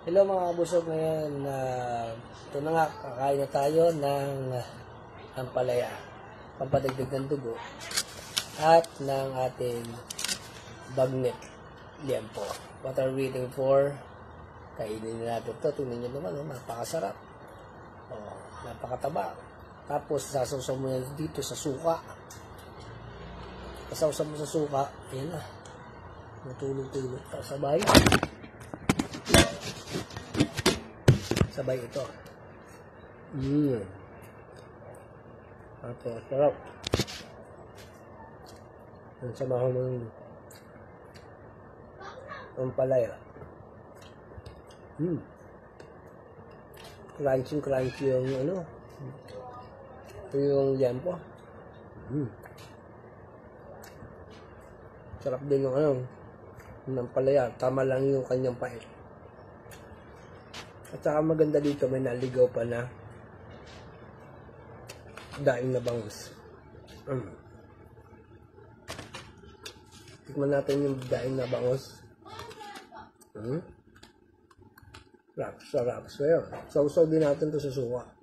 Hello mga busog, ngayon ito na nga, kakain na tayo ng ampalaya, pampadagdag ng dugo at ng ating bagnet liempo. What are we waiting for? Kainin na natin ito. Tingnan nyo naman, napakasarap, napakataba. Tapos sasawsaw mo na dito sa suka. Sasawsaw mo sa suka, ayan na, matulog-tulog pa sabay. Sabay ito. Ito, sarap. Ang samahan mo yung ampalaya. Crunchy yung yung liempo. Sarap din yung ng ampalaya. Tama lang yung kanyang pait. At saka maganda dito, may naligaw pa na daing na bangus. Tikman natin yung daing na bangus. Sarap. So yun. Sausaw din natin ito sa suka.